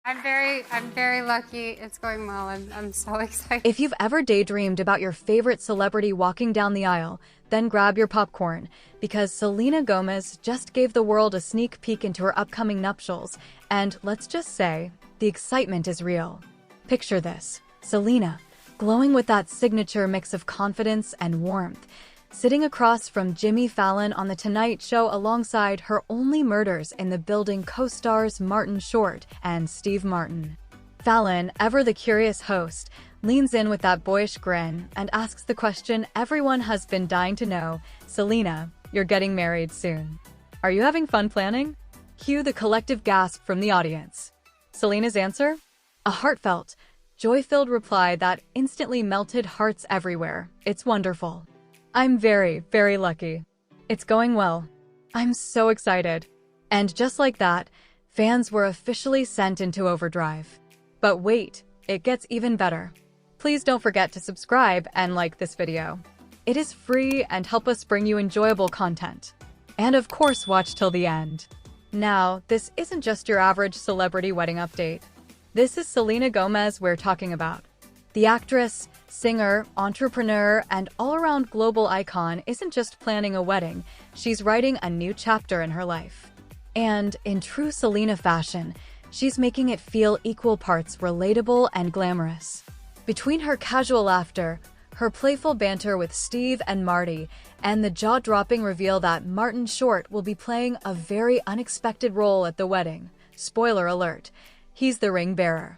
I'm very lucky. It's going well. I'm so excited. If you've ever daydreamed about your favorite celebrity walking down the aisle, then grab your popcorn, because Selena Gomez just gave the world a sneak peek into her upcoming nuptials, and let's just say, the excitement is real. Picture this: Selena, glowing with that signature mix of confidence and warmth, sitting across from Jimmy Fallon on The Tonight Show alongside her only murders in the building co-stars Martin Short and Steve Martin. Fallon, ever the curious host, leans in with that boyish grin and asks the question everyone has been dying to know: Selena, you're getting married soon. Are you having fun planning? Cue the collective gasp from the audience. Selena's answer? A heartfelt, joy-filled reply that instantly melted hearts everywhere. It's wonderful. I'm very, very lucky. It's going well. I'm so excited. And just like that, fans were officially sent into overdrive. But wait, it gets even better. Please don't forget to subscribe and like this video. It is free and help us bring you enjoyable content. And of course, watch till the end. Now, this isn't just your average celebrity wedding update. This is Selena Gomez we're talking about. The actress, singer, entrepreneur, and all-around global icon isn't just planning a wedding, she's writing a new chapter in her life. And in true Selena fashion, she's making it feel equal parts relatable and glamorous. Between her casual laughter, her playful banter with Steve and Marty, and the jaw-dropping reveal that Martin Short will be playing a very unexpected role at the wedding, spoiler alert, he's the ring bearer.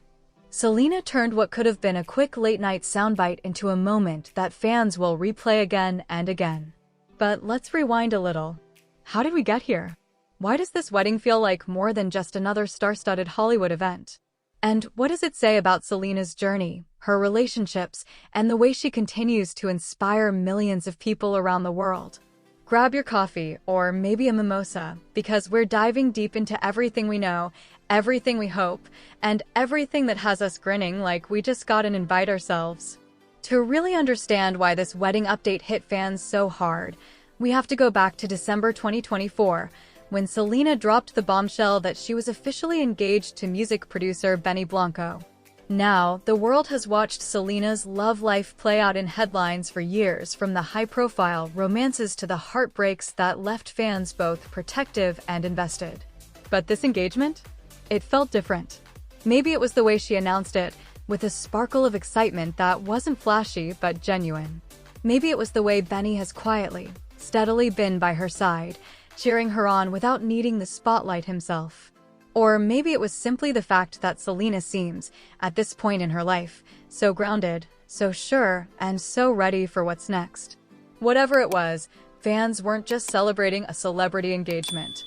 Selena turned what could have been a quick late-night soundbite into a moment that fans will replay again and again. But let's rewind a little. How did we get here? Why does this wedding feel like more than just another star-studded Hollywood event? And what does it say about Selena's journey, her relationships, and the way she continues to inspire millions of people around the world? Grab your coffee, or maybe a mimosa, because we're diving deep into everything we know, everything we hope, and everything that has us grinning like we just got an invite ourselves. To really understand why this wedding update hit fans so hard, we have to go back to December 2024, when Selena dropped the bombshell that she was officially engaged to music producer Benny Blanco. Now, the world has watched Selena's love life play out in headlines for years, from the high-profile romances to the heartbreaks that left fans both protective and invested. But this engagement? It felt different. Maybe it was the way she announced it, with a sparkle of excitement that wasn't flashy but genuine. Maybe it was the way Benny has quietly, steadily been by her side, cheering her on without needing the spotlight himself. Or maybe it was simply the fact that Selena seems, at this point in her life, so grounded, so sure, and so ready for what's next. Whatever it was, fans weren't just celebrating a celebrity engagement.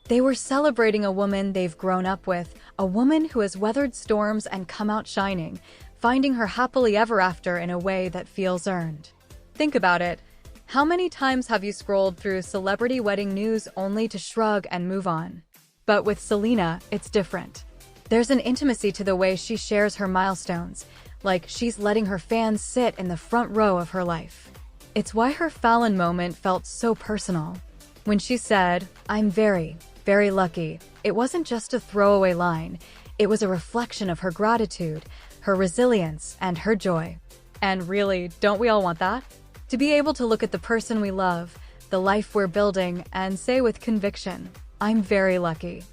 They were celebrating a woman they've grown up with, a woman who has weathered storms and come out shining, finding her happily ever after in a way that feels earned. Think about it. How many times have you scrolled through celebrity wedding news only to shrug and move on? But with Selena, it's different. There's an intimacy to the way she shares her milestones, like she's letting her fans sit in the front row of her life. It's why her Fallon moment felt so personal. When she said, "I'm very, very lucky," it wasn't just a throwaway line. It was a reflection of her gratitude, her resilience, and her joy. And really, don't we all want that? To be able to look at the person we love, the life we're building, and say with conviction, "I'm very lucky."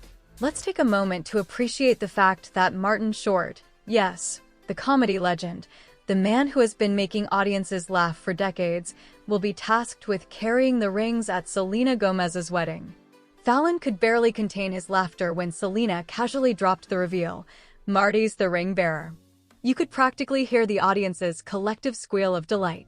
Let's take a moment to appreciate the fact that Martin Short, yes, the comedy legend, the man who has been making audiences laugh for decades, will be tasked with carrying the rings at Selena Gomez's wedding. Fallon could barely contain his laughter when Selena casually dropped the reveal, "Marty's the ring bearer." You could practically hear the audience's collective squeal of delight.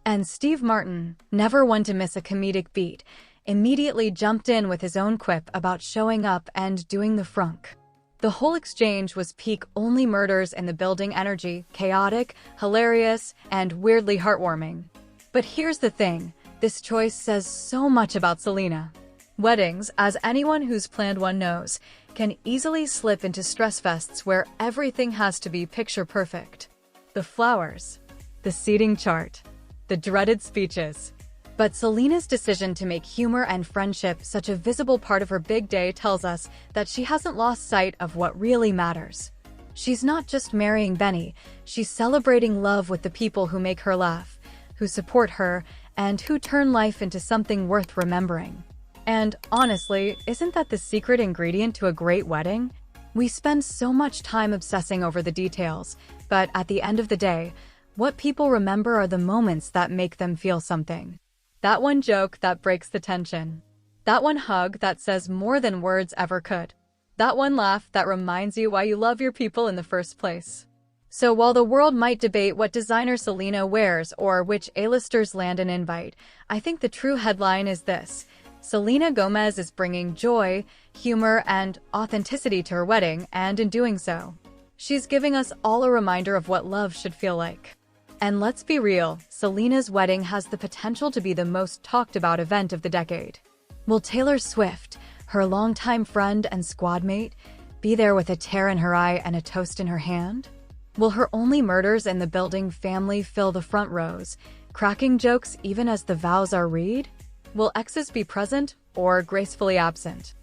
And Steve Martin, never one to miss a comedic beat, immediately jumped in with his own quip about showing up and doing the frunk. The whole exchange was peak Only Murders in the Building energy, chaotic, hilarious, and weirdly heartwarming. But here's the thing, this choice says so much about Selena. Weddings, as anyone who's planned one knows, can easily slip into stress fests where everything has to be picture perfect. The flowers, the seating chart, the dreaded speeches. But Selena's decision to make humor and friendship such a visible part of her big day tells us that she hasn't lost sight of what really matters. She's not just marrying Benny, she's celebrating love with the people who make her laugh, who support her, and who turn life into something worth remembering. And honestly, isn't that the secret ingredient to a great wedding? We spend so much time obsessing over the details, but at the end of the day, what people remember are the moments that make them feel something. That one joke that breaks the tension. That one hug that says more than words ever could. That one laugh that reminds you why you love your people in the first place. So while the world might debate what designer Selena wears or which A-listers land an invite, I think the true headline is this: Selena Gomez is bringing joy, humor, and authenticity to her wedding, and in doing so, she's giving us all a reminder of what love should feel like. And let's be real, Selena's wedding has the potential to be the most talked about event of the decade. Will Taylor Swift, her longtime friend and squad mate, be there with a tear in her eye and a toast in her hand? Will her only murders in the building family fill the front rows, cracking jokes even as the vows are read? Will exes be present or gracefully absent?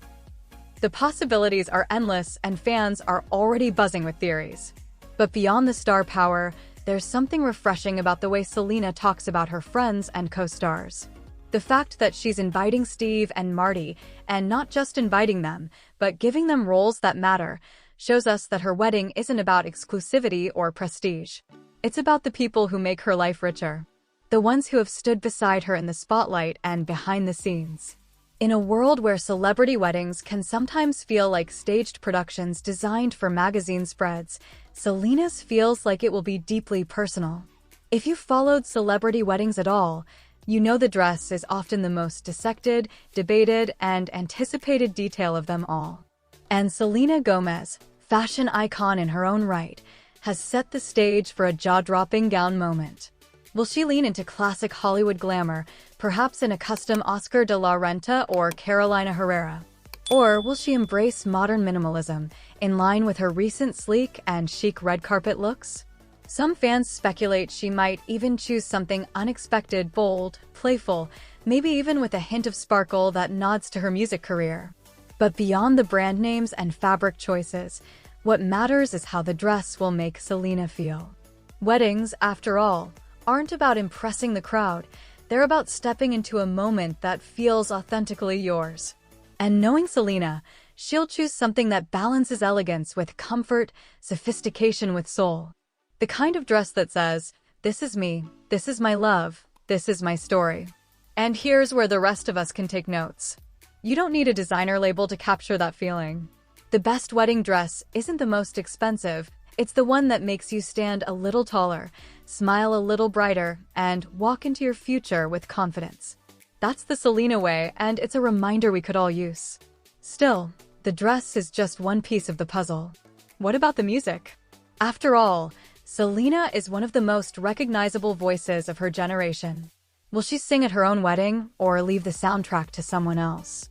The possibilities are endless and fans are already buzzing with theories. But beyond the star power, there's something refreshing about the way Selena talks about her friends and co-stars. The fact that she's inviting Steve and Marty, and not just inviting them, but giving them roles that matter, shows us that her wedding isn't about exclusivity or prestige. It's about the people who make her life richer. The ones who have stood beside her in the spotlight and behind the scenes. In a world where celebrity weddings can sometimes feel like staged productions designed for magazine spreads, Selena's feels like it will be deeply personal. If you followed celebrity weddings at all, you know the dress is often the most dissected, debated, and anticipated detail of them all. And Selena Gomez, fashion icon in her own right, has set the stage for a jaw-dropping gown moment. Will she lean into classic Hollywood glamour, perhaps in a custom Oscar de la Renta or Carolina Herrera? Or will she embrace modern minimalism, in line with her recent sleek and chic red carpet looks? Some fans speculate she might even choose something unexpected, bold, playful, maybe even with a hint of sparkle that nods to her music career. But beyond the brand names and fabric choices, what matters is how the dress will make Selena feel. Weddings, after all, aren't about impressing the crowd, they're about stepping into a moment that feels authentically yours. And knowing Selena, she'll choose something that balances elegance with comfort, sophistication with soul. The kind of dress that says, "This is me, this is my love, this is my story." And here's where the rest of us can take notes. You don't need a designer label to capture that feeling. The best wedding dress isn't the most expensive, it's the one that makes you stand a little taller, smile a little brighter, and walk into your future with confidence. That's the Selena way, and it's a reminder we could all use. Still, the dress is just one piece of the puzzle. What about the music? After all, Selena is one of the most recognizable voices of her generation. Will she sing at her own wedding, or leave the soundtrack to someone else?